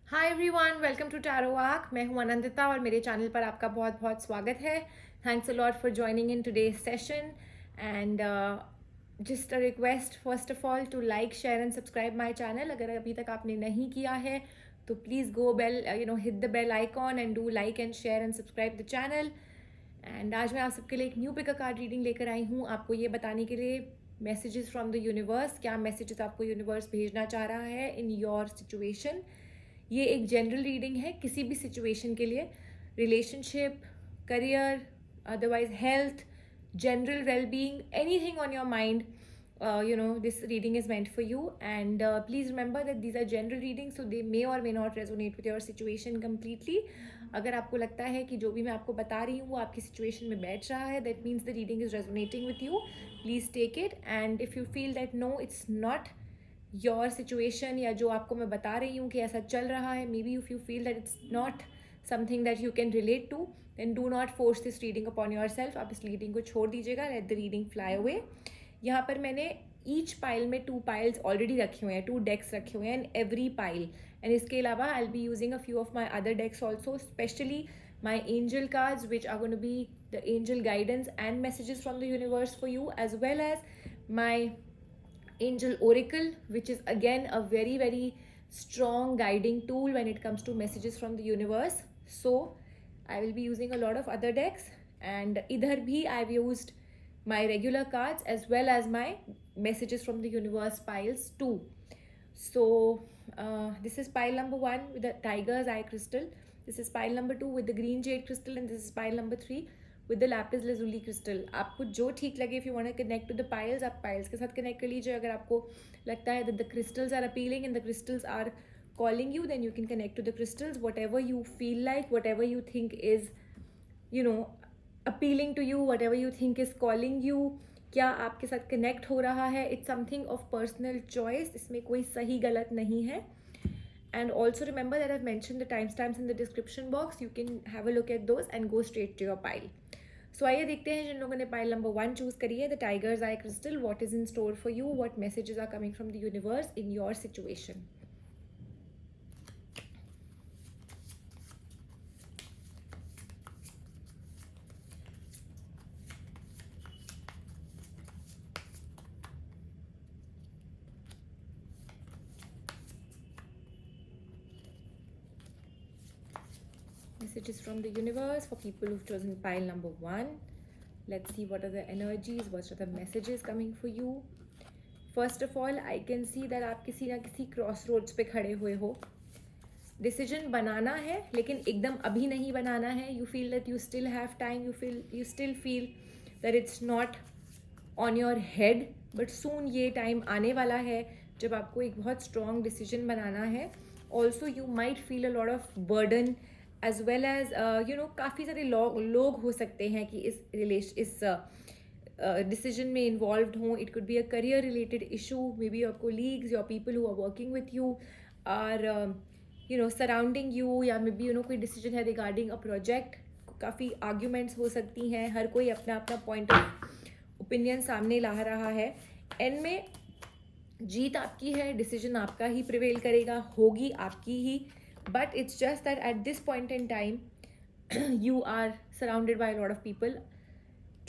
Hi everyone, welcome to Tarot Arc. मैं हूं आनंदिता और मेरे चैनल पर आपका बहुत बहुत स्वागत है। Thanks a lot for joining in today's session and just a request first of all to like share and subscribe my channel. अगर अभी तक आपने नहीं किया है तो please go bell hit the bell icon and do like and share and subscribe the channel. And आज मैं आप सबके लिए एक न्यू पिक कार्ड रीडिंग लेकर आई हूँ, आपको ये बताने के लिए मैसेजेस फ्रॉम द यूनिवर्स, क्या मैसेजेस आपको यूनिवर्स भेजना चाह रहा है इन योर सिचुएशन। ये एक जनरल रीडिंग है किसी भी सिचुएशन के लिए, relationship, career, otherwise health, general wellbeing, anything on your mind. This reading is meant for you, and please remember that these are general readings, so they may or may not resonate with your situation completely. अगर आपको लगता है कि जो भी मैं आपको बता रही हूँ वो आपकी सिचुएशन में बैठ रहा है, that means the reading is resonating with you. Please take it, and if you feel that no, it's not your situation या जो आपको मैं बता रही हूँ कि ऐसा चल रहा है, maybe if you feel that it's not something that you can relate to, then do not force this reading upon yourself. आप इस रीडिंग को छोड़ दीजिएगा, let the reading fly away. यहाँ पर मैंने ईच पाइल में 2 piles already रखे हुए हैं, 2 डेक्स रखे हुए हैं इन एवरी पाइल. एंड इसके अलावा I will be using a few of my other decks also, specially my angel cards which are going to be the angel guidance and messages from the universe for you, as well as my angel oracle, which is again a very strong guiding tool when it comes to messages from the universe. So I will be using a lot of other decks, and idhar bhi I've used my regular cards as well as my messages from the universe piles too. So this is pile number 1 with the tiger's eye crystal, this is pile number 2 with the green jade crystal, and this is pile number 3 with the lapis lazuli crystal. आपको जो ठीक लगे, if you want to connect to the piles, आप piles के साथ connect कर लीजिए. अगर आपको लगता है that the crystals are appealing and the crystals are calling you, then you can connect to the crystals, whatever you feel like, whatever you think is you know appealing to you, whatever you think is calling you. क्या आपके साथ connect हो रहा है, it's something of personal choice, इसमें कोई सही गलत नहीं है. And also remember that I've mentioned the timestamps in the description box. You can have a look at those and go straight to your pile. सो आइए देखते हैं जिन लोगों ने पाइल नंबर 1 चूज करी है, the tigers eye crystal. What is in store for you, what messages are coming from the universe in your situation. Messages from the universe for people who've chosen pile number 1. Let's see what are the energies, what are the messages coming for you. First of all, I can see that आप किसी ना किसी cross roads पे खड़े हुए हो. Decision बनाना है लेकिन एकदम अभी नहीं बनाना है. You feel that you still have time, you still feel that it's not on your head, but soon ये टाइम आने वाला है जब आपको एक बहुत स्ट्रॉन्ग डिसीजन बनाना है. Also you might feel a lot of burden as well as काफ़ी सारे लोग हो सकते हैं कि इस डिसीजन में इन्वॉल्व हों. It could be a career related issue, maybe your colleagues, your people who are working with you or surrounding you, या मे बी कोई डिसीजन है रिगार्डिंग अ प्रोजेक्ट. काफ़ी आर्ग्यूमेंट्स हो सकती हैं, हर कोई अपना अपना पॉइंट ऑफ ओपिनियन सामने ला रहा है. एंड में जीत आपकी है, डिसीजन आपका ही प्रिवेल करेगा, होगी आपकी ही. But it's just that at this point in time you are surrounded by a lot of people.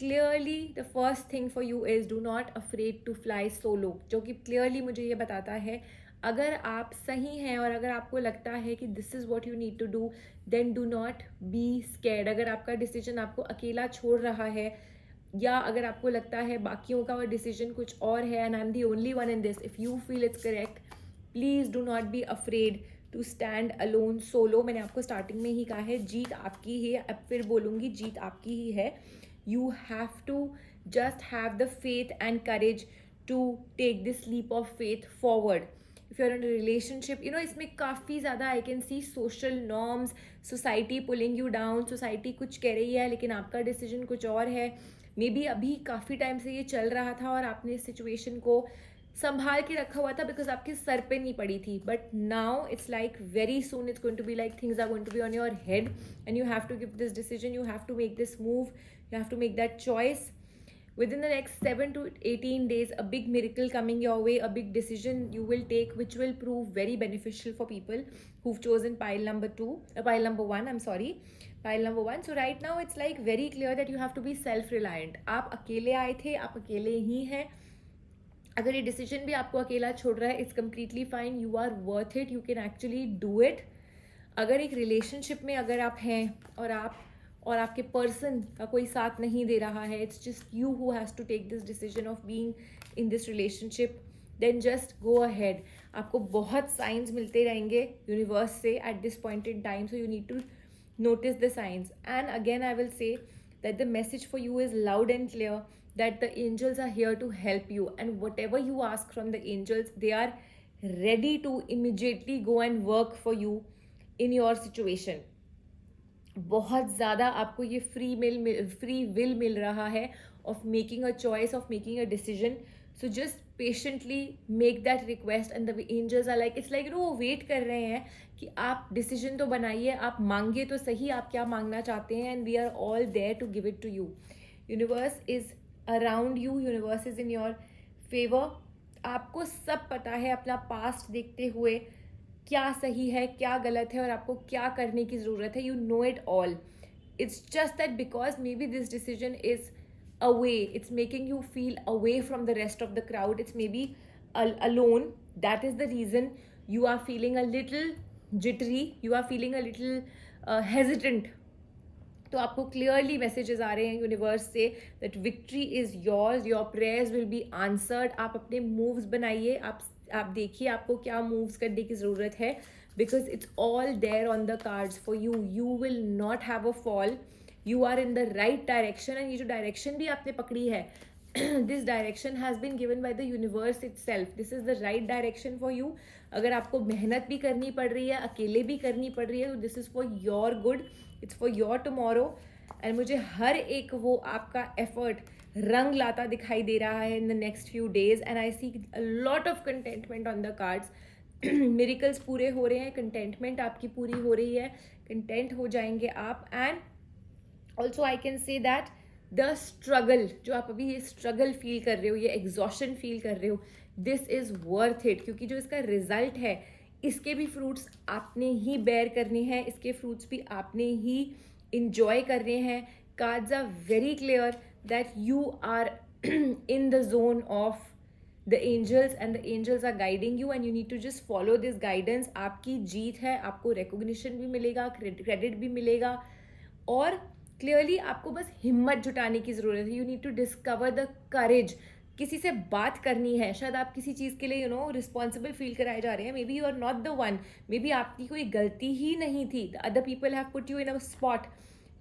Clearly the first thing for you is do not afraid to fly solo, जो कि clearly मुझे ये बताता है अगर आप सही हैं और अगर आपको लगता है कि this is what you need to do, then do not be scared. अगर आपका डिसीजन आपको अकेला छोड़ रहा है या अगर आपको लगता है बाकियों का डिसीजन कुछ और है and I'm the only one in this, if you feel it's correct, please do not be afraid to stand alone solo. मैंने आपको स्टार्टिंग में ही कहा है जीत आपकी ही है, अब फिर बोलूँगी जीत आपकी ही है. You have to just have the faith and courage to take this leap of faith forward. If you are in relationship, इसमें काफ़ी ज़्यादा I can see social norms, society pulling you down. Society कुछ कह रही है लेकिन आपका decision कुछ और है. मे बी अभी काफ़ी टाइम से ये चल रहा था और आपने इस सिचुएशन को संभाल के रखा हुआ था बिकॉज आपके सर पे नहीं पड़ी थी. But now it's like very soon it's going to be like things are going to be on your head and you have to give this decision, you have to make this move, you have to make that choice. within the next 7 to 18 days, a big miracle coming your way, a big decision you will take which will prove very beneficial for people who've chosen pile number 2, pile number 1, I'm sorry, pile number 1. So right now it's like very clear that you have to be self reliant. आप अकेले आए थे, आप अकेले ही हैं. अगर ये decision भी आपको अकेला छोड़ रहा है, it's completely fine. You are worth it, you can actually do it. अगर एक रिलेशनशिप में अगर आप हैं और आपके पर्सन का कोई साथ नहीं दे रहा है, it's just you who has to take this decision of being in this relationship, then just go ahead. आपको बहुत साइंस मिलते रहेंगे यूनिवर्स से at this point in time, so you need to notice the signs. And again I will say that the message for you is loud and clear, that the angels are here to help you, and whatever you ask from the angels, they are ready to immediately go and work for you in your situation. बहुत ज़्यादा आपको ये free will मिल रहा है of making a choice, of making a decision. So just patiently make that request, and the angels are like, it's like, वो wait कर रहे हैं कि आप डिसीजन तो बनाइए, आप मांगिए तो सही आप क्या मांगना चाहते हैं, and we are all there to give it to you. Universe is around you, universe is in your favor. आपको सब पता है अपना पास्ट देखते हुए क्या सही है, क्या गलत है और आपको क्या करने की ज़रूरत है. You know it all. It's just that because may be this decision is away, it's making you feel away from the rest of the crowd, it's maybe alone. That is the reason you are feeling a little jittery, you are feeling a little hesitant. तो आपको clearly messages आ रहे हैं universe say that victory is yours, your prayers will be answered. आप अपने moves बनाइए, आप देखिए आपको क्या मूव्स करने की ज़रूरत है, because it's all there on the cards for you. You will not have a fall, you are in the right direction. And ये जो डायरेक्शन भी आपने पकड़ी है, this direction has been given by the universe itself. This is the right direction for you. अगर आपको मेहनत भी करनी पड़ रही है, अकेले भी करनी पड़ रही है, तो this is for your good, it's for your tomorrow. And मुझे हर एक वो आपका एफर्ट रंग लाता दिखाई दे रहा है in the next few days. And I see a lot of contentment on the cards. Miracles पूरे हो रहे हैं, कंटेंटमेंट आपकी पूरी हो रही है, कंटेंट हो जाएंगे आप. And also I can say that the struggle, जो आप अभी ये स्ट्रगल फील कर रहे हो, ये एग्जॉशन फील कर रहे हो, दिस इज़ वर्थ इट. क्योंकि जो इसका रिजल्ट है, इसके भी फ्रूट्स आपने ही बेयर करने हैं, इसके फ्रूट्स भी आपने ही इंजॉय करने हैं. Cards are very clear that you are in the zone of the angels, and the angels are guiding you, and you need to just follow this guidance. आपकी जीत है, आपको recognition भी मिलेगा, credit भी मिलेगा, और क्लियरली आपको बस हिम्मत जुटाने की ज़रूरत है. You need to discover the courage. किसी से बात करनी है, शायद आप किसी चीज़ के लिए रिस्पॉन्सिबल फील कराए जा रहे हैं, maybe you are not the one, maybe आपकी कोई गलती ही नहीं थी, the other people have put you in a spot.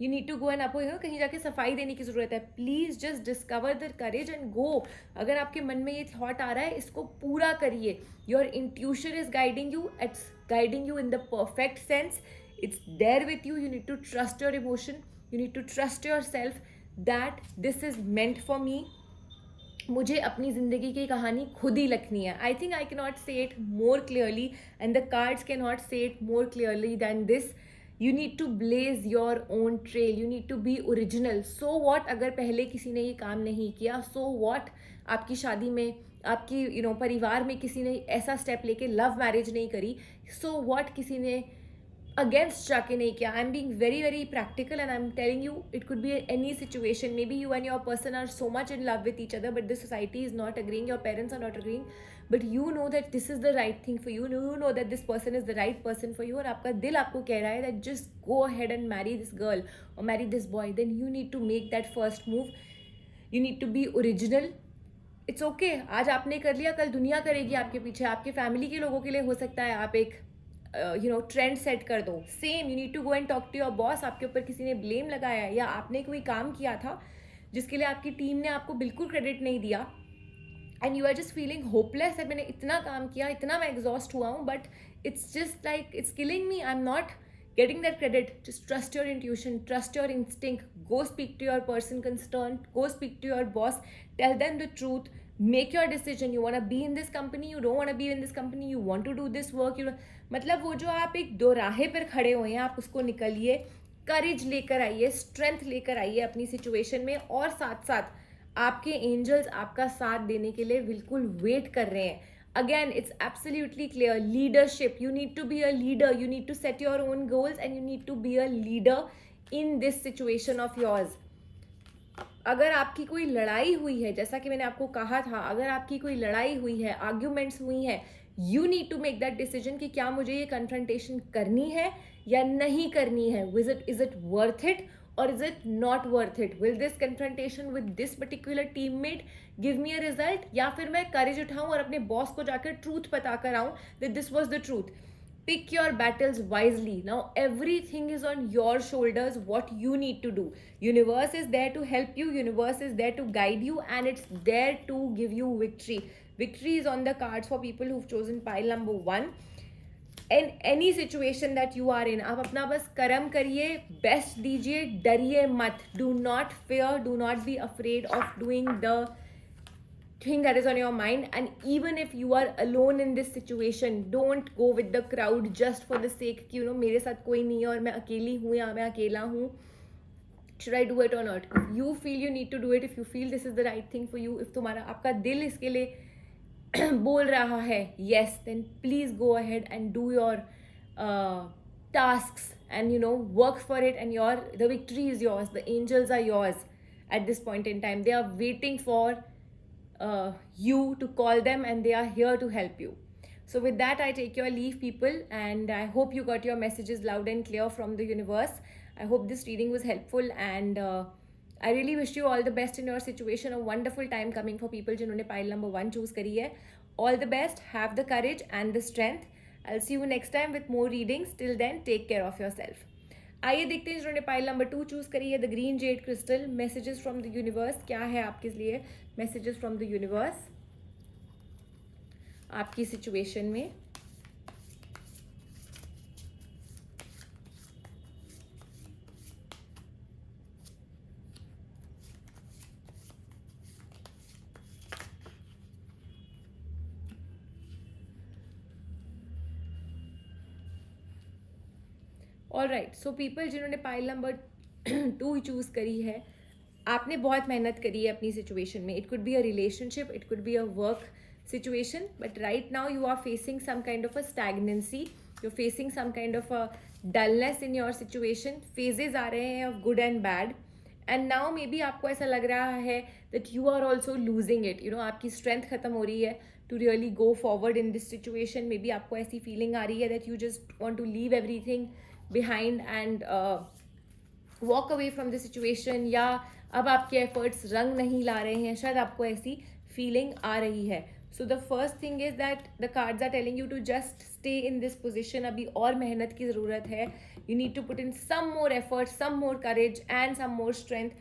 You need to go and आपको कहीं जाके सफाई देने की ज़रूरत है. Please just discover the courage and go. अगर आपके मन में ये थॉट आ रहा है, इसको पूरा करिए. Your intuition is guiding you, it's guiding you in the perfect sense. It's there with you. You need to trust your emotion, you need to trust yourself that this is meant for me. मुझे अपनी ज़िंदगी की कहानी खुद ही लिखनी है. I think I can not say it more clearly, and the cards can not say it more clearly than this. You need to blaze your own trail, you need to be original. So what अगर पहले किसी ने ये काम नहीं किया, so what आपकी शादी में, आपकी परिवार में किसी ने ऐसा स्टेप लेके लव मैरिज नहीं करी, सो वॉट किसी ने अगेंस्ट जाके नहीं किया. I am being very very practical, and I am telling you it could be any situation. Maybe you and your person are so much in love with each other, but the society is not agreeing, your parents are not agreeing, but you know that this is the right thing for you. You know that this person is the right person for you, और आपका दिल आपको कह रहा है that just go ahead and marry this girl और marry this boy. Then you need to make that first move. You need to be original. It's okay, आज आपने कर लिया, कल दुनिया करेगी आपके पीछे. आपके फैमिली के लोगों के लिए हो सकता है आप एक ट्रेंड सेट कर दो. Same you need to go and talk to your boss. आपके ऊपर किसी ने ब्लेम लगाया, या आपने कोई काम किया था जिसके लिए आपकी टीम ने आपको बिल्कुल क्रेडिट नहीं दिया, and you are just feeling hopeless. मैंने इतना काम किया, इतना मैं एग्जॉस्ट हुआ हूँ, but it's just like it's killing me, I am not getting that credit. Just trust your intuition, trust your instinct. Go speak to your person concerned, go speak to your boss, tell them the truth, make your decision. You want to be in this company, you don't want to be in this company, you want to do this work, मतलब वो जो आप एक दोराहे पर खड़े हुए हैं, आप उसको निकलिए, करेज लेकर आइए, स्ट्रेंथ लेकर आइए अपनी सिचुएशन में, और साथ साथ आपके एंजल्स आपका साथ देने के लिए बिल्कुल वेट कर रहे हैं. Again, it's absolutely clear. Leadership. You need to be a leader. You need to set your own goals and you need to be a leader in this situation of yours. अगर आपकी कोई लड़ाई हुई है, जैसा कि मैंने आपको कहा था, अगर आपकी कोई लड़ाई हुई है, आर्ग्यूमेंट्स हुई हैं, you need to make that decision कि क्या मुझे ये कन्फ्रंटेशन करनी है या नहीं करनी है. Is it worth it or is it not worth it? Will this confrontation with this particular teammate give me a result? या फिर मैं courage उठाऊं और अपने बॉस को जाकर ट्रूथ बता कर आऊं that this was the truth. Pick your battles wisely. Now everything is on your shoulders. What you need to do. Universe is there to help you. Universe is there to guide you, and it's there to give you victory. Victory is on the cards for people who've chosen pile number 1. In any situation that you are in, आप अपना बस कर्म करिए, best दीजिए, डरिए मत. Do not fear, do not be afraid of doing the thing that is on your mind. And even if you are alone in this situation, don't go with the crowd just for the sake कि you no मेरे साथ कोई नहीं है और मैं अकेली हूँ या मैं अकेला हूँ. Should I do it or not? If you feel you need to do it, if you feel this is the right thing for you, if तुम्हारा आपका दिल इसके लिए बोल रहा है yes, then please go ahead and do your tasks and you know work for it, and the victory is yours. The angels are yours at this point in time. They are waiting for you to call them, and they are here to help you. So with that, I take your leave, people, and I hope you got your messages loud and clear from the universe. I hope this reading was helpful, and I really wish you all the best in your situation. A wonderful time coming for people जिन्होंने pile number 1 choose करी है. All the best. Have the courage and the strength. I'll see you next time with more readings. Till then, take care of yourself. आइए देखते हैं जिन्होंने pile number 2 choose करी है, the green jade crystal. Messages from the universe. क्या है आपके लिए messages from the universe आपकी situation में. ऑल राइट, सो पीपल जिन्होंने पाइल नंबर 2 चूज़ करी है, आपने बहुत मेहनत करी है अपनी सिचुएशन में. It could be a relationship, it could be a work situation, but right now you are facing some kind of a stagnancy, you are facing some kind of a dullness in your situation. Phases आ रहे हैं of good and bad, and now maybe आपको ऐसा लग रहा है that you are also losing it. You know आपकी strength खत्म हो रही है to really go forward in this situation. Maybe आपको ऐसी फीलिंग आ रही है that you just want to leave everything behind and walk away from the situation, या अब आपके efforts रंग नहीं ला रहे हैं, शायद आपको ऐसी feeling आ रही है. So the first thing is that the cards are telling you to just stay in this position. अभी और मेहनत की ज़रूरत है. You need to put in some more effort, some more courage and some more strength,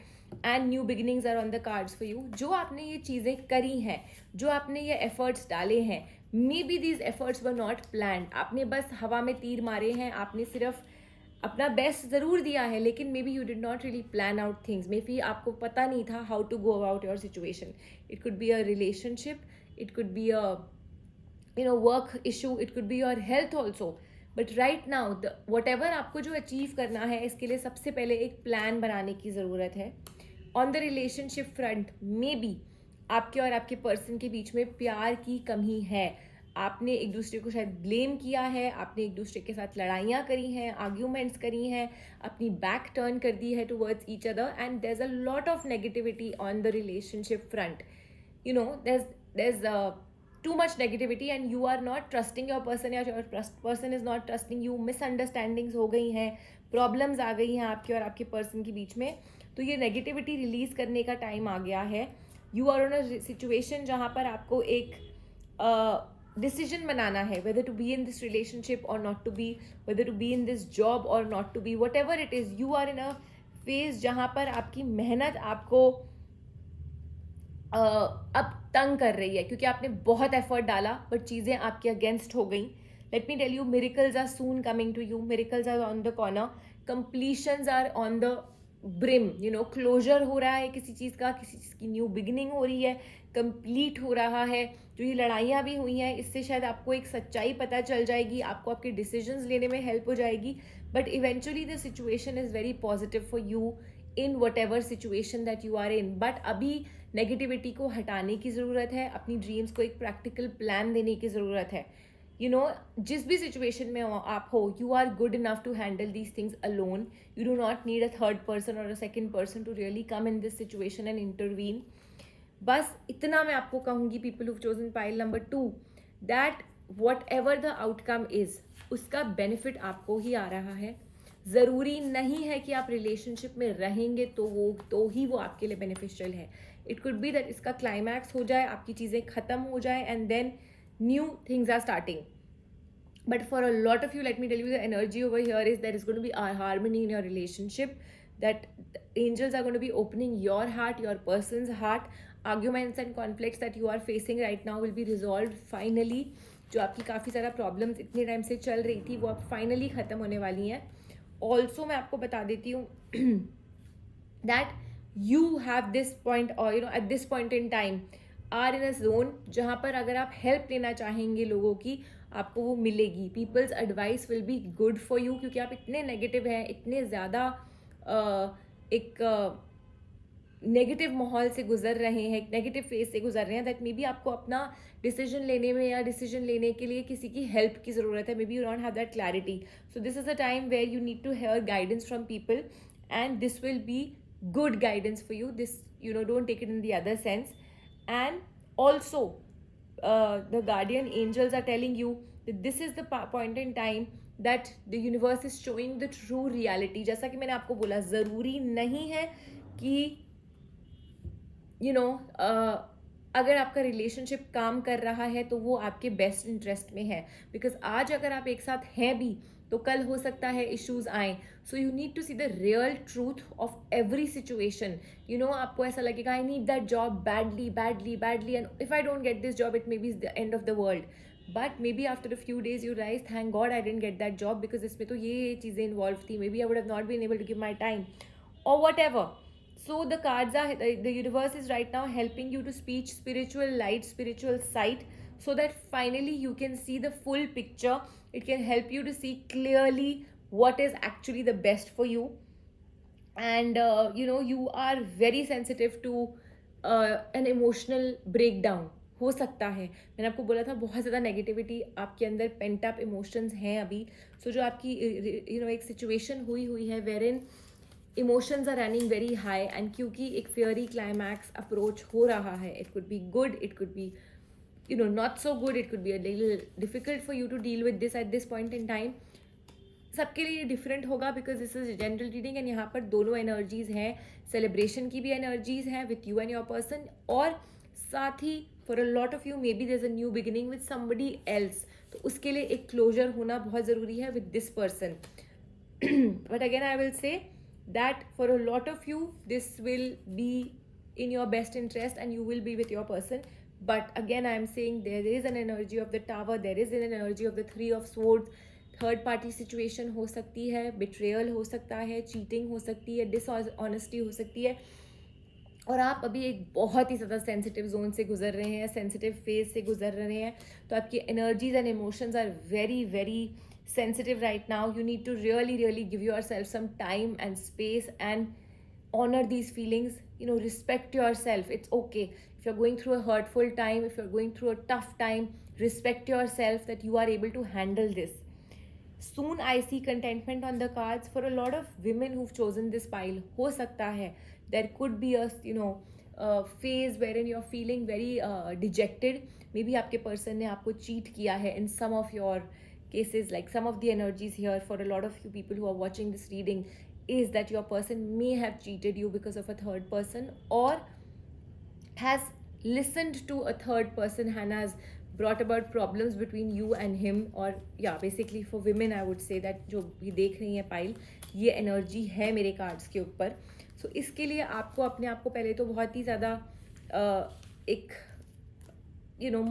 and new beginnings are on the cards for you. जो आपने ये चीज़ें करी हैं, जो आपने ये efforts डाले हैं, maybe these efforts were not planned. आपने बस हवा में तीर मारे हैं, आपने सिर्फ अपना बेस्ट ज़रूर दिया है, लेकिन maybe you did not really plan out things. Maybe आपको पता नहीं था how to go about your situation. It could be a relationship, it could be a work issue, it could be your health also. But right now whatever आपको जो achieve करना है, इसके लिए सबसे पहले एक प्लान बनाने की ज़रूरत है. On the relationship front, may be आपके और आपके पर्सन के बीच में प्यार की कमी है. आपने एक दूसरे को शायद ब्लेम किया है, आपने एक दूसरे के साथ लड़ाइयाँ करी हैं, आर्ग्यूमेंट्स करी हैं, अपनी बैक टर्न कर दी है towards each other, and there is a lot of negativity on the relationship front. You know there is too much negativity and you are not trusting your person, या your person is not trusting you. Misunderstandings हो गई हैं, problems आ गई हैं आपके और आपके person के बीच में. तो ये नेगेटिविटी रिलीज करने का टाइम आ गया है. You are on a situation जहाँ पर आपको एक डिसीजन बनाना है, whether to be in this relationship or not to be, whether to be in this job or not to be, whatever it is, you are in a phase जहाँ पर आपकी मेहनत आपको अब तंग कर रही है, क्योंकि आपने बहुत एफर्ट डाला बट चीज़ें आपके अगेंस्ट हो गई. Let me tell you, miracles are soon coming to you, miracles are on the corner, completions are on the brim. You know closure हो रहा है किसी चीज़ का, किसी चीज़ की न्यू बिगिनिंग हो रही है, कंप्लीट हो रहा है. जो ये लड़ाइयाँ भी हुई हैं, इससे शायद आपको एक सच्चाई पता चल जाएगी, आपको आपके डिसीजंस लेने में हेल्प हो जाएगी. But eventually the situation is very positive for you in whatever situation that you are in. But अभी नेगेटिविटी को हटाने की ज़रूरत है, अपनी ड्रीम्स को एक प्रैक्टिकल प्लान देने की ज़रूरत है. जिस भी सिचुएशन में आप हो, you are good enough to handle these things alone. You do not need a third person और a second person to really come in this situation and intervene. बस इतना मैं आपको कहूँगी, people who chosen pile number 2, that whatever the outcome is, उसका benefit आपको ही आ रहा है. ज़रूरी नहीं है कि आप रिलेशनशिप में रहेंगे तो ही वो आपके लिए बेनिफिशियल है. इट कुड बी दैट इसका क्लाइमैक्स हो जाए, आपकी चीज़ें ख़त्म हो जाए and then new things are starting. But for a lot of you, let me tell you, the energy over here is there is going to be a harmony in your relationship, that the angels are going to be opening your heart, your person's heart. Arguments and conflicts that you are facing right now will be resolved finally. जो आपकी काफ़ी सारा problems इतने time से चल रही थी वो अब फाइनली ख़त्म होने वाली हैं. ऑल्सो मैं आपको बता देती हूँ that you have this point और at this point in time are in a zone जहाँ पर अगर आप हेल्प लेना चाहेंगे लोगों की, आपको वो मिलेगी. People's advice will be good for you, क्योंकि आप इतने नेगेटिव हैं, इतने ज़्यादा एक नेगेटिव माहौल से गुजर रहे हैं, एक नेगेटिव फेज से गुजर रहे हैं, दैट मे बी आपको अपना डिसीजन लेने में या डिसीजन लेने के लिए किसी की हेल्प की ज़रूरत है. Maybe you don't have that clarity. So this is a time where you need to hear guidance from people and this will be good guidance for you. This, don't take it in the other sense. And also the guardian angels are telling you that this is the point in time that the universe is showing the true reality. जैसा कि मैंने आपको बोला, ज़रूरी नहीं है कि अगर आपका रिलेशनशिप काम कर रहा है तो वो आपके बेस्ट इंटरेस्ट में है. बिकॉज आज अगर आप एक साथ हैं भी तो कल हो सकता है इश्यूज आए. So you need to see the real truth of every situation. आपको ऐसा लगेगा I need that job badly badly badly and if I don't get this job it may be the end of the world. But maybe after a few days you realise thank God I didn't get that job because इसमें तो ये चीज़ें involve थी. Maybe I would have not been able to give my time or whatever. So the cards are, the universe is right now helping you to speak spiritual light, spiritual sight, so that finally you can see the full picture. It can help you to see clearly what is actually the best for you. And you are very sensitive to an emotional breakdown. हो सकता है, मैंने आपको बोला था बहुत ज़्यादा negativity आपके अंदर पेंट अप इमोशंस हैं अभी. सो जो आपकी एक सिचुएशन हुई है where in emotions are running very high and क्योंकि एक फेयरी क्लाइमैक्स अप्रोच हो रहा है, it could be good, it could be not so good, it could be a little difficult for you to deal with this at this point in time. सबके लिए different होगा because this is general reading and यहाँ पर दोनों energies हैं. Celebration की भी energies हैं with you and your person, और साथ ही for a lot of you maybe there is a new beginning with somebody else. तो उसके लिए एक क्लोजर होना बहुत ज़रूरी है with this person. But again I will say that for a lot of you this will be in your best interest and you will be with your person. But again I am saying there is an energy of the tower, there is an energy of the 3 of swords. Third party situation हो सकती है, betrayal हो सकता है, cheating हो सकती है, dishonesty हो सकती है, और आप अभी एक बहुत ही ज़्यादा सेंसिटिव जोन से गुजर रहे हैं, सेंसिटिव फेज से गुजर रहे हैं. तो आपकी energies and emotions are very very sensitive right now. You need to really give yourself some time and space and honor these feelings. Respect yourself. It's okay if you're going through a hurtful time, if you're going through a tough time, respect yourself that you are able to handle this. Soon I see contentment on the cards for a lot of women who've chosen this pile. हो सकता है there could be a phase wherein you're feeling very dejected. Maybe आपके person ने आपको cheat किया है in some of your cases. Like some of the energies here for a lot of you people who are watching this reading is that your person may have cheated you because of a third person, or has listened to a third person and has brought about problems between you and him. Or yeah, basically for women I would say that जो भी देख रही हैं pile, ये energy है मेरे cards के ऊपर. सो इसके लिए आपको अपने आप को पहले तो बहुत ही ज़्यादा एक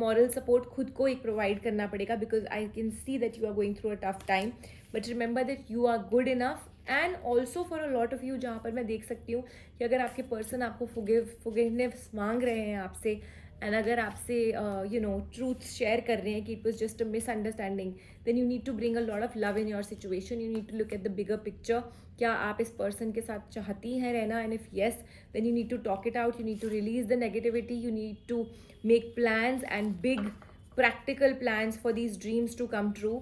moral support खुद को एक प्रोवाइड करना पड़ेगा, because I can see that you are going through a tough time. But remember that you are good enough. And also for a lot of you जहाँ पर मैं देख सकती हूँ कि अगर आपके पर्सन आपको फॉरगिवनेस मांग रहे हैं आपसे, एंड अगर आपसे ट्रूथ शेयर कर रहे हैं कि it was just a misunderstanding, then you need to bring a lot of love in your situation. You need to look at the bigger picture. क्या आप इस पर्सन के साथ चाहती हैं रहना? And if yes, then you need to talk it out. You need to release the negativity. You need to make plans and big practical plans for these dreams to come true.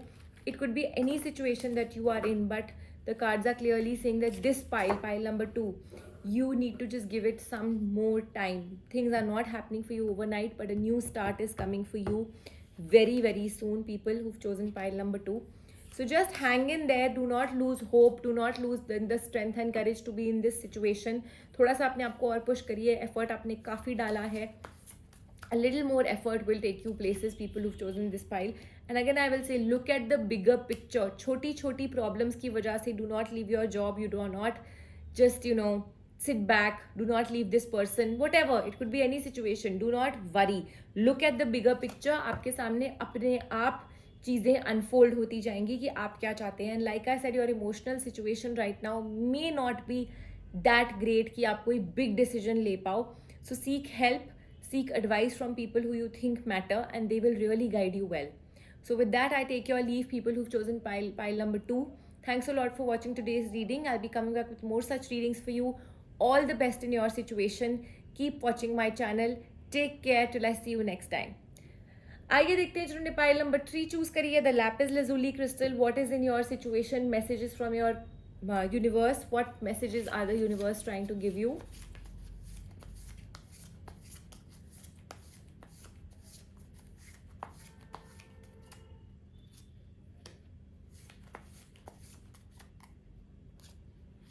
It could be any situation that you are in, but the cards are clearly saying that this pile number 2, you need to just give it some more time. Things are not happening for you overnight, but a new start is coming for you very, very soon, people who've chosen pile number 2. So just hang in there. Do not lose hope. Do not lose the strength and courage to be in this situation. थोड़ा सा अपने आप को और push करिए. Effort आपने काफ़ी डाला है. A little more effort will take you places, people who've chosen this pile. And again, I will say, look at the bigger picture. छोटी problems की वजह से do not leave your job. You do not just, sit back. Do not leave this person. Whatever. It could be any situation. Do not worry. Look at the bigger picture. आपके सामने अपने आप चीज़ें unfold होती जाएंगी कि आप क्या चाहते हैं. And like I said, your emotional situation right now may not be that great कि आप कोई big decision ले पाओ. So seek help. Seek advice from people who you think matter, and they will really guide you well. So with that, I take your leave, people who've chosen pile number 2. Thanks a lot for watching today's reading. I'll be coming back with more such readings for you. All the best in your situation. Keep watching my channel. Take care till I see you next time. आइए देखते हैं जिन्होंने pile number 3 choose करी है, the Lapis lazuli crystal. What is in your situation? Messages from your universe. What messages are the universe trying to give you?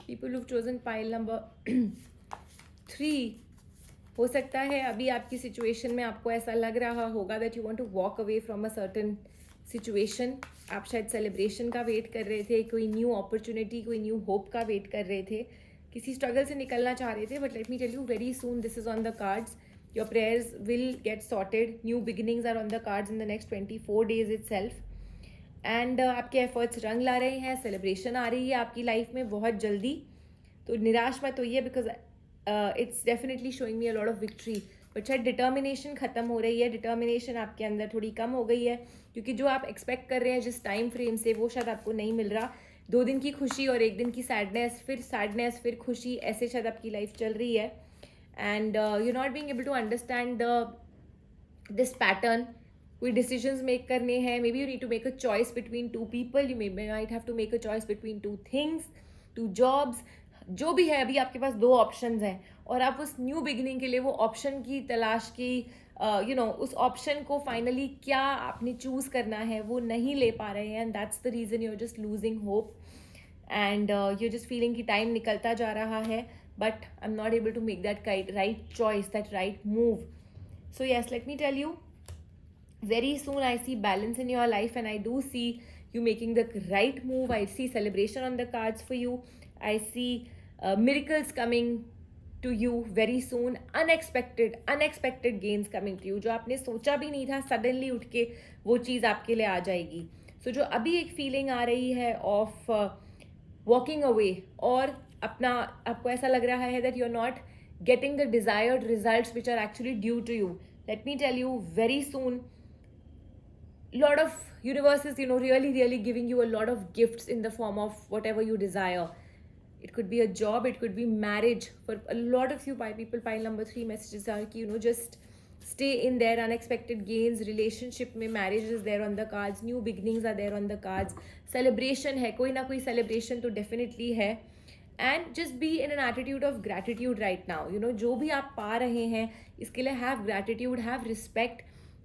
People who've chosen pile number 3, हो सकता है अभी आपकी सिचुएशन में आपको ऐसा लग रहा होगा that you want to walk away from a certain situation. आप शायद सेलिब्रेशन का वेट कर रहे थे, कोई न्यू अपॉर्चुनिटी, कोई न्यू होप का वेट कर रहे थे, किसी स्ट्रगल से निकलना चाह रहे थे. But let me tell you, very soon this is on the cards. Your prayers will get sorted. New beginnings are on the cards in the next 24 days itself. And आपके एफर्ट्स रंग ला रहे हैं. सेलिब्रेशन आ रही है आपकी life में बहुत जल्दी. तो निराश मत होइए, because it's definitely showing me a lot of victory. But शायद डिटर्मिनेशन खत्म हो रही है. डिटर्मिनेशन आपके अंदर थोड़ी कम हो गई है, क्योंकि जो आप एक्सपेक्ट कर रहे हैं जिस टाइम फ्रेम से, वो शायद आपको नहीं मिल रहा. 2 दिन की खुशी और 1 दिन की सैडनेस, फिर खुशी, ऐसे शायद आपकी लाइफ चल रही है. And you not being able to understand this pattern. कोई डिसीजंस मेक करने हैं. Maybe you need to make a choice between 2 people. You might have to make a choice between 2 things, 2 jobs. जो भी है, अभी आपके पास 2 options हैं और आप उस न्यू बिगिनिंग के लिए वो ऑप्शन की तलाश की, उस ऑप्शन को फाइनली क्या आपने चूज़ करना है वो नहीं ले पा रहे हैं. And that's the reason you are just losing hope. And you just feeling कि टाइम निकलता जा रहा है, but I am not able to make that right choice, that right move. So yes, let me tell you, very soon I see balance in your life, and I do see you making the right move. I see celebration on the cards for you. I see miracles coming to you very soon. Unexpected gains coming to you. जो आपने सोचा भी नहीं था, suddenly उठ के वो चीज़ आपके लिए आ जाएगी. So जो अभी एक फीलिंग आ रही है ऑफ वॉकिंग अवे, और आपको ऐसा लग रहा है that you are not getting the desired results which are actually due to you. Let me tell you, very soon lot of universes, really giving you a lot of gifts in the form of whatever you desire. It could be a job, it could be marriage. For a lot of you people, pile number 3 messages are ki, just stay in there. Unexpected gains, relationship mein marriage is there on the cards, new beginnings are there on the cards, celebration hai, koi na koi celebration to definitely hai. And just be in an attitude of gratitude right now. जो भी आप पा रहे हैं इसके लिए have gratitude, have respect.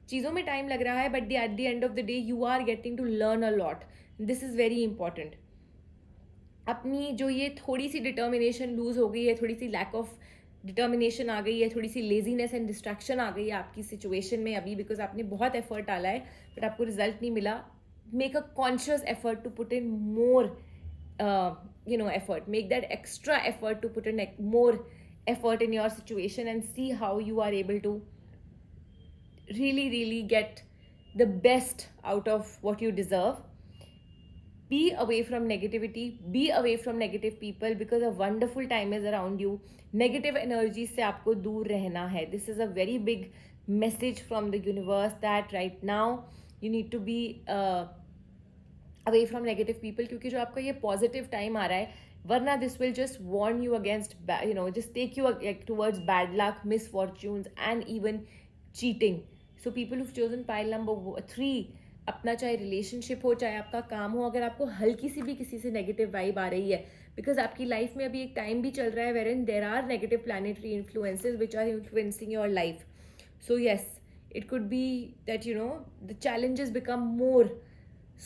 चीज़ों में टाइम लग रहा है, but at the end of the day you are getting to learn a lot. This is very important. अपनी जो ये थोड़ी सी डिटर्मिनेशन लूज हो गई है, थोड़ी सी लैक ऑफ डिटर्मिनेशन आ गई है, थोड़ी सी लेजीनेस एंड डिस्ट्रैक्शन आ गई है आपकी सिचुएशन में अभी, बिकॉज आपने बहुत एफर्ट डाला है बट आपको रिजल्ट नहीं मिला. Make a conscious effort to put in more effort. Make that extra effort to put in more effort in your situation, and see how you are able to really get the best out of what you deserve. Be away from negativity, be away from negative people, because a wonderful time is around you. Negative energy से आपको दूर रहना है. This is a very big message from the universe that right now you need to be away from negative people, क्योंकि जो आपका ये positive time आ रहा है, वरना this will just warn you against just take you towards bad luck, misfortunes and even cheating. So people who've chosen pile number 3, अपना चाहे relationship हो चाहे आपका काम हो, अगर आपको हल्की सी भी किसी से नेगेटिव वाइब आ रही है, बिकॉज आपकी लाइफ में अभी एक टाइम भी चल रहा है where in there are negative planetary influences which are influencing your life. So yes, it could be that the challenges become more.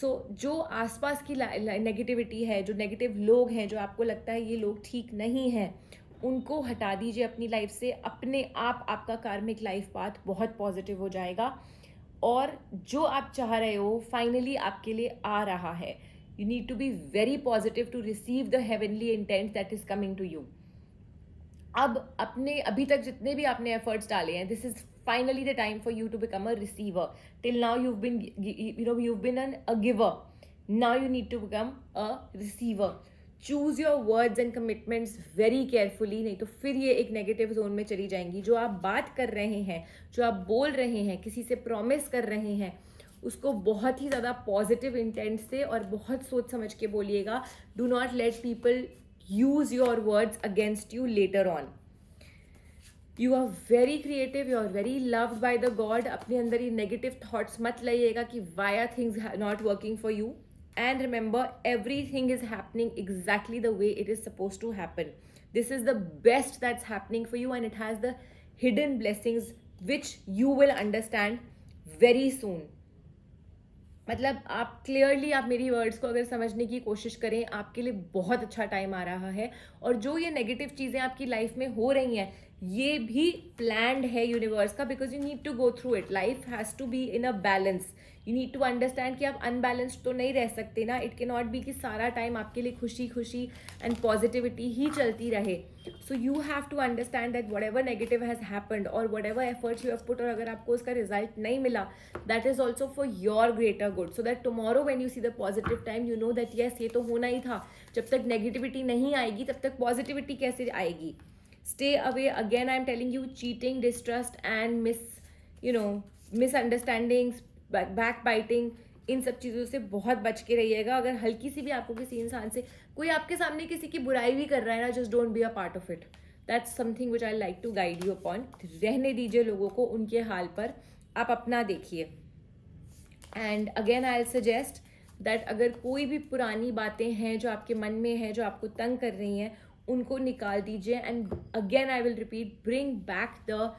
So जो आसपास की नेगेटिविटी है, जो नेगेटिव लोग हैं, जो आपको लगता है ये लोग ठीक नहीं हैं, उनको हटा दीजिए अपनी लाइफ से. अपने आप आपका कार्मिक लाइफ पाथ बहुत पॉजिटिव हो जाएगा और जो आप चाह रहे हो फाइनली आपके लिए आ रहा है. You need to be very positive to receive the heavenly intent that is coming to you. अब अपने अभी तक जितने भी आपने एफर्ट्स डाले हैं, this is finally the time for you to become a receiver. Till now you've been a giver. Now you need to become a receiver. Choose your words and commitments very carefully, नहीं तो फिर ये एक negative zone में चली जाएंगी. जो आप बात कर रहे हैं, जो आप बोल रहे हैं, किसी से प्रॉमिस कर रहे हैं, उसको बहुत ही ज़्यादा पॉजिटिव इंटेंट से और बहुत सोच समझ के बोलिएगा. Do not let people use your words against you later on. You are very creative, you are very loved by the god. अपने अंदर ये नेगेटिव थॉट्स मत लाइएगा कि why are things not working for you. And remember, everything is happening exactly the way it is supposed to happen. This is the best that's happening for you and it has the hidden blessings which you will understand very soon. मतलब आप clearly आप मेरी words को अगर समझने की कोशिश करें, आपके लिए बहुत अच्छा टाइम आ रहा है. और जो ये नेगेटिव चीज़ें आपकी लाइफ में हो रही हैं, ये भी प्लान्ड है यूनिवर्स का, because you need to go through it. Life has to be in a balance. You need to understand कि आप अनबैलेंस्ड तो नहीं रह सकते ना. इट के नॉट बी कि सारा टाइम आपके लिए खुशी खुशी एंड पॉजिटिविटी ही चलती रहे. So you have to understand that whatever negative has happened और whatever efforts you have put, और अगर आपको उसका रिजल्ट नहीं मिला, that is also for your greater good. So that tomorrow when you see the positive time, you know that yes, ये तो होना ही था. जब तक नेगेटिविटी नहीं आएगी तब तक पॉजिटिविटी कैसे आएगी. Stay away. Again, I'm telling you, cheating, distrust and misunderstandings, backbiting, इन सब चीज़ों से बहुत बच के रहिएगा. अगर हल्की सी भी आपको किसी इंसान से, कोई आपके सामने किसी की बुराई भी कर रहा है ना, just don't be a part of it. That's something which I like to guide you upon. रहने दीजिए लोगों को उनके हाल पर, आप अपना देखिए. And again I suggest that अगर कोई भी पुरानी बातें हैं जो आपके मन में हैं, जो आपको तंग कर रही हैं, उनको निकाल दीजिए. And again I will repeat, bring back the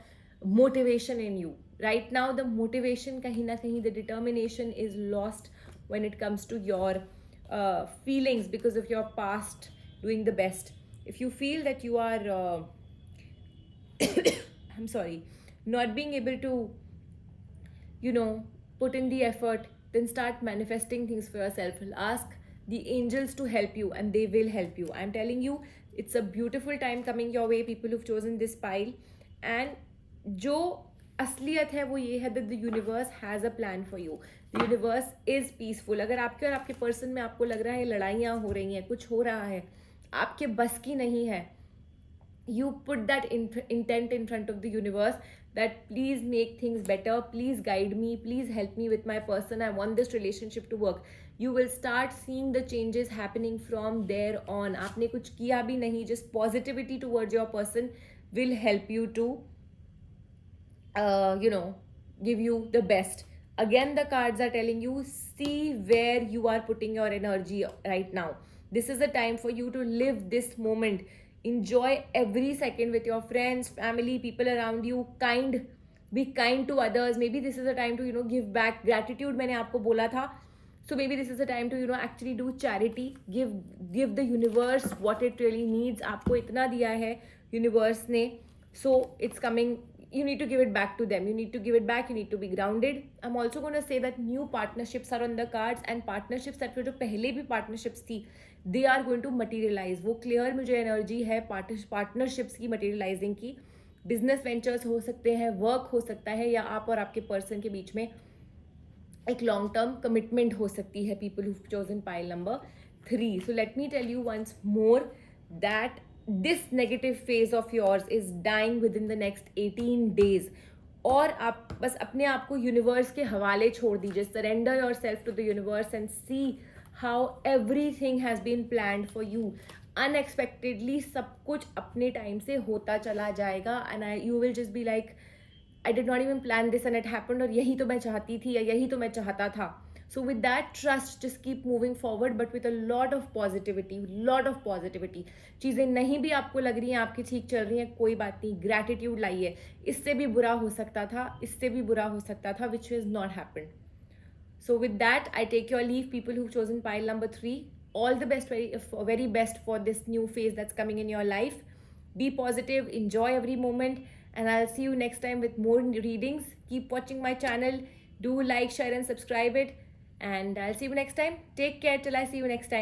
motivation in you. Right now the motivation कहीं ना कहीं, the determination is lost when it comes to your feelings because of your past doing the best. If you feel that you are I'm sorry, not being able to put in the effort, then start manifesting things for yourself. Ask the angels to help you and they will help you. I'm telling you, it's a beautiful time coming your way, people who've chosen this pile. And जो असलियत है वो ये है that the universe has a plan for you. The universe is peaceful. अगर आपके और आपके पर्सन में आपको लग रहा है लड़ाइयाँ हो रही हैं, कुछ हो रहा है, आपके बस की नहीं है, you put that intent in front of the universe that please make things better, please guide me, please help me with my person, I want this relationship to work. You will start seeing the changes happening from there on. आपने कुछ किया भी नहीं, just positivity towards your person will help you to give you the best. Again, the cards are telling you, see where you are putting your energy right now. This is the time for you to live this moment. Enjoy every second with your friends, family, people around you. Be kind to others. Maybe this is the time to give back. Gratitude मैंने आपको बोला था. So maybe this is the time to actually do charity. Give the universe what it really needs. आपको इतना दिया है universe ने. So it's coming. You need to give it back to them. You need to give it back. You need to be grounded. I'm also going to say that new partnerships are on the cards, and partnerships that जो पहले भी partnerships थी, they are going to materialize. वो clear मुझे energy है partnerships की materializing की. Business ventures हो सकते हैं, work हो सकता है, या आप और आपके person के बीच में एक long term commitment हो सकती है. People who've chosen pile number 3. So let me tell you once more that this negative phase of yours is dying within the next 18 days. और आप बस अपने आप को यूनिवर्स के हवाले छोड़ दीजिए. Surrender yourself to the universe and see how everything has been planned for you. Unexpectedly सब कुछ अपने टाइम से होता चला जाएगा and you will just be like I did not even plan this and it happened, और यही तो मैं चाहती थी या यही तो मैं चाहता था. So with that trust just keep moving forward but with a lot of positivity, lot of positivity. चीज़ें नहीं भी आपको लग रही हैं आपकी ठीक चल रही हैं, कोई बात नहीं, ग्रैटिट्यूड लाइए. इससे भी बुरा हो सकता था, इससे भी बुरा हो सकता था, which is not happened. So with that, I take your leave, people who've chosen pile number 3. All the best, very best for this new phase that's coming in your life. Be positive, enjoy every moment, and I'll see you next time with more readings. Keep watching my channel. Do like, share, and subscribe it. And I'll see you next time. Take care till I see you next time.